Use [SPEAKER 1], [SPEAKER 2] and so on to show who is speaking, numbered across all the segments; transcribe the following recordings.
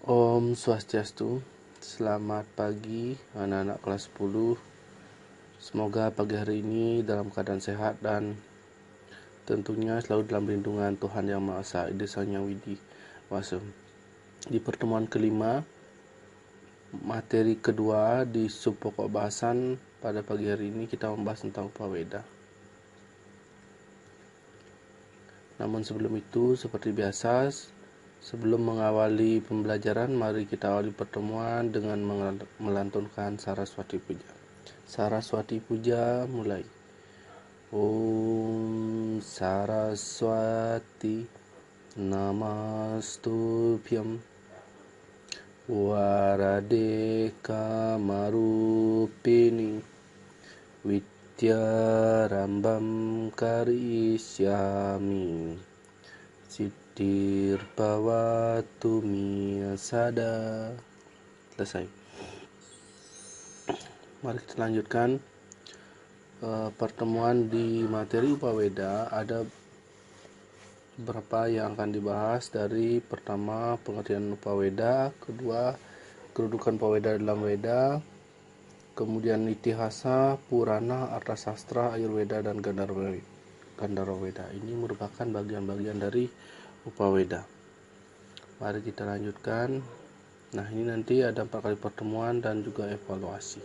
[SPEAKER 1] Om Swastiastu. Selamat pagi anak-anak kelas 10. Semoga pagi hari ini dalam keadaan sehat dan tentunya selalu dalam lindungan Tuhan Yang Maha Esa, Ida Sang Hyang Widi Wasa. Di pertemuan kelima, materi kedua di sub pokok bahasan pada pagi hari ini kita membahas tentang Upaweda. Namun sebelum itu, seperti biasa, sebelum mengawali pembelajaran, mari kita awali pertemuan dengan melantunkan Saraswati Puja. Saraswati Puja mulai. Om Saraswati Namastubhyam Warade Kamarupini Vidyarambam Karisyami Siddhir Bhavatu Miyasada. Selesai. Mari kita lanjutkan pertemuan di materi Upaweda. Ada beberapa yang akan dibahas. Dari pertama, pengertian Upaweda, kedua, kedudukan Upaweda dalam Weda, kemudian Itihasa, Purana, Arthasastra, Ayurveda, dan Gandharvaveda. Ini merupakan bagian-bagian dari Upaweda. Mari kita lanjutkan. Nah, ini nanti ada 4 kali pertemuan dan juga evaluasi.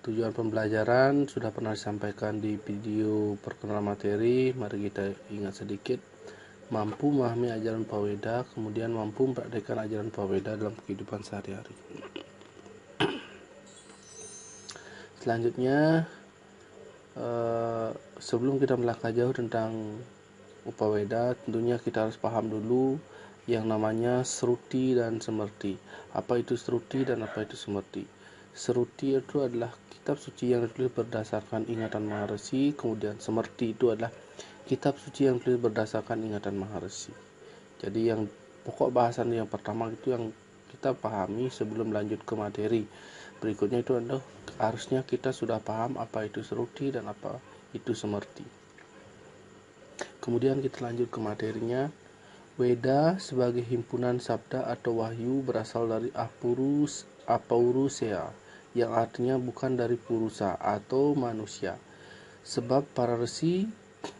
[SPEAKER 1] Tujuan pembelajaran sudah pernah disampaikan di video perkenalan materi. Mari kita ingat sedikit. Mampu memahami ajaran Upaweda, kemudian mampu mempraktikkan ajaran Upaweda dalam kehidupan sehari-hari. Selanjutnya, sebelum kita melangkah jauh tentang Upaweda, tentunya kita harus paham dulu yang namanya Sruti dan Smrti. Apa itu Sruti dan apa itu Smrti? Sruti itu adalah kitab suci yang ditulis berdasarkan ingatan Maharesi, kemudian Smrti itu adalah kitab suci yang ditulis berdasarkan ingatan Maharesi. Jadi yang pokok bahasan yang pertama itu yang kita pahami sebelum lanjut ke materi. Berikutnya itu adalah harusnya kita sudah paham apa itu Sruti dan apa itu Smrti. Kemudian kita lanjut ke materinya. Weda sebagai himpunan sabda atau wahyu berasal dari Apaurusea, yang artinya bukan dari Purusa atau manusia. Sebab para resi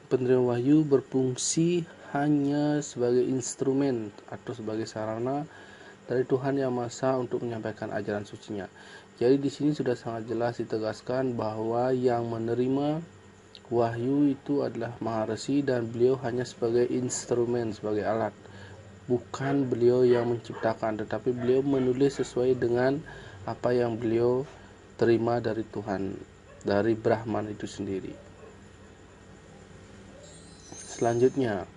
[SPEAKER 1] penerima wahyu berfungsi hanya sebagai instrumen atau sebagai sarana dari Tuhan Yang Maha Esa untuk menyampaikan ajaran sucinya. Jadi di sini sudah sangat jelas ditegaskan bahwa yang menerima wahyu itu adalah Maharesi dan beliau hanya sebagai instrumen, sebagai alat. Bukan beliau yang menciptakan, tetapi beliau menulis sesuai dengan apa yang beliau terima dari Tuhan, dari Brahman itu sendiri. Selanjutnya,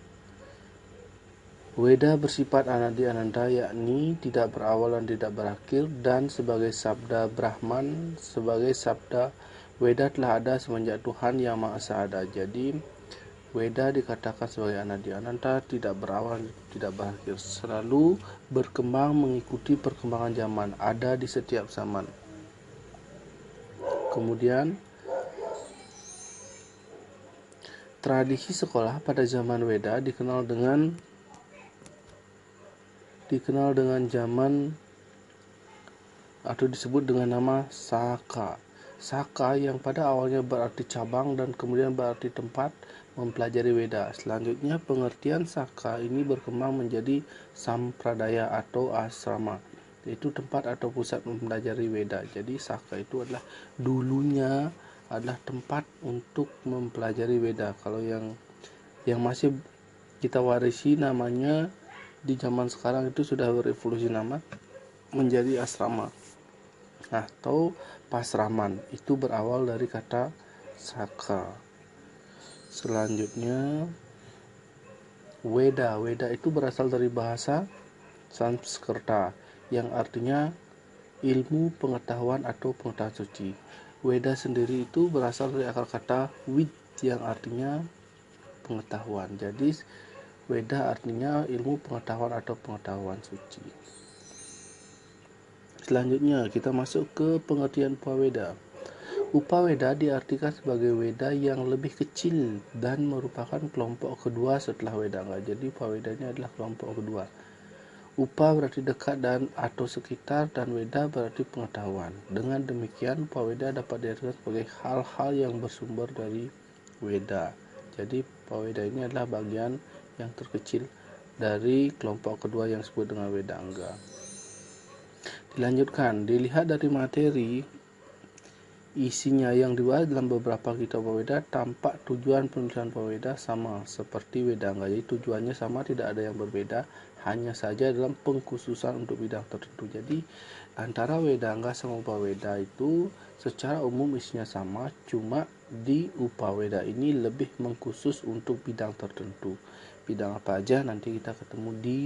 [SPEAKER 1] Weda bersifat anadi ananda, yakni tidak berawal dan tidak berakhir, dan sebagai sabda Brahman, sebagai sabda Weda telah ada semenjak Tuhan Yang Maha Esa ada. Jadi Weda dikatakan sebagai anadi ananda, tidak berawal, tidak berakhir, selalu berkembang mengikuti perkembangan zaman, ada di setiap zaman. Kemudian tradisi sekolah pada zaman Weda dikenal dengan zaman atau disebut dengan nama Saka. Saka yang pada awalnya berarti cabang dan kemudian berarti tempat mempelajari Weda. Selanjutnya pengertian Saka ini berkembang menjadi Sampradaya atau asrama, yaitu tempat atau pusat mempelajari Weda. Jadi Saka itu adalah dulunya adalah tempat untuk mempelajari Weda. Kalau yang masih kita warisi namanya di zaman sekarang itu sudah berevolusi nama menjadi asrama atau pasraman. Itu berawal dari kata Saka. Selanjutnya Weda. Weda itu berasal dari bahasa Sanskerta yang artinya ilmu pengetahuan atau pengetahuan suci. Weda sendiri itu berasal dari akar kata Wid yang artinya pengetahuan. Jadi Weda artinya ilmu pengetahuan atau pengetahuan suci. Selanjutnya kita masuk ke pengertian Upaweda. Upaweda diartikan sebagai Weda yang lebih kecil dan merupakan kelompok kedua setelah Wedanga. Jadi Upaweda ini adalah kelompok kedua. Upa berarti dekat dan atau sekitar, dan weda berarti pengetahuan. Dengan demikian, upaweda dapat diartikan sebagai hal-hal yang bersumber dari weda. Jadi upaweda ini adalah bagian yang terkecil dari kelompok kedua yang disebut dengan wedanga. Dilanjutkan, dilihat dari materi isinya yang dibahas dalam beberapa kitab upaweda, tampak tujuan penulisan upaweda sama seperti wedanga. Jadi tujuannya sama, tidak ada yang berbeda, hanya saja dalam pengkhususan untuk bidang tertentu. Jadi antara wedanga sama upaweda itu secara umum isinya sama, cuma di upaweda ini lebih mengkhusus untuk bidang tertentu. Bidang apa aja nanti kita ketemu di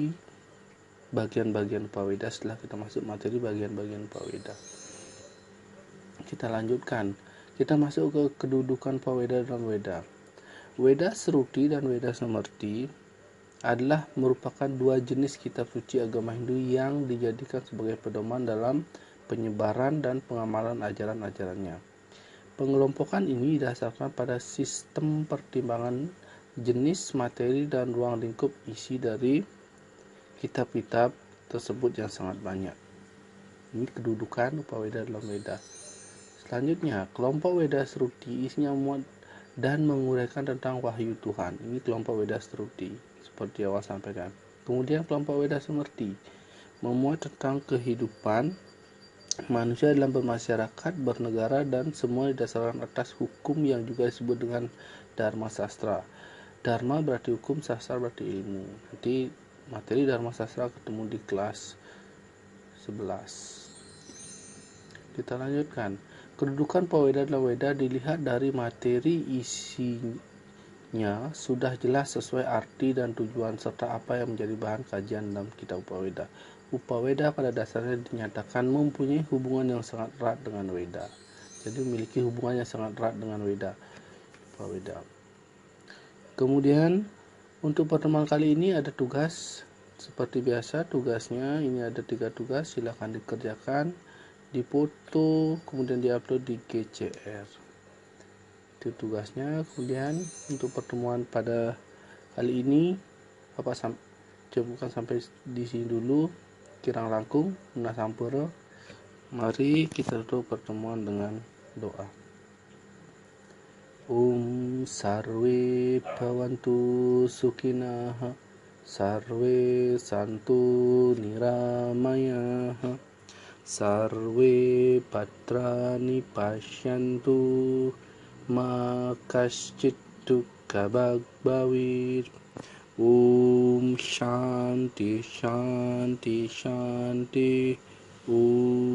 [SPEAKER 1] bagian-bagian upaweda setelah kita masuk materi bagian-bagian upaweda. Kita lanjutkan, kita masuk ke kedudukan upaweda dalam weda. Weda Sruti dan Weda Samarti adalah merupakan dua jenis kitab suci agama Hindu yang dijadikan sebagai pedoman dalam penyebaran dan pengamalan ajaran-ajarannya. Pengelompokan ini didasarkan pada sistem pertimbangan jenis, materi, dan ruang lingkup isi dari kitab-kitab tersebut yang sangat banyak. Ini kedudukan upaweda dalam weda. Selanjutnya, kelompok Weda Sruti isinya memuat dan menguraikan tentang wahyu Tuhan. Ini kelompok Weda Sruti, seperti awal sampaikan. Kemudian kelompok Weda Samarti memuat tentang kehidupan manusia dalam bermasyarakat, bernegara, dan semua didasarkan atas hukum yang juga disebut dengan Dharma Sastra. Dharma berarti hukum, sastra berarti ilmu. Nanti materi Dharma Sastra ketemu di kelas 11. Kita lanjutkan. Kedudukan upaweda dalam weda dilihat dari materi isinya sudah jelas sesuai arti dan tujuan serta apa yang menjadi bahan kajian dalam kitab upaweda. Upaweda pada dasarnya dinyatakan mempunyai hubungan yang sangat erat dengan weda. Jadi memiliki hubungan yang sangat erat dengan weda. Upaweda. Kemudian untuk pertemuan kali ini ada tugas seperti biasa. Tugasnya ini ada 3 tugas, silakan dikerjakan, dipoto, kemudian diupload di GCR. Itu tugasnya. Kemudian untuk pertemuan pada kali ini Bapak cukupkan sampai di sini dulu. Kirang langkung guna sampura. Mari kita tutup pertemuan dengan doa. Om sarve bhavantu sukhinah, sarve santu niramayah, sarve patrani pasyantu, ma kaschit dukkha bhavir. Om shanti shanti shanti. Om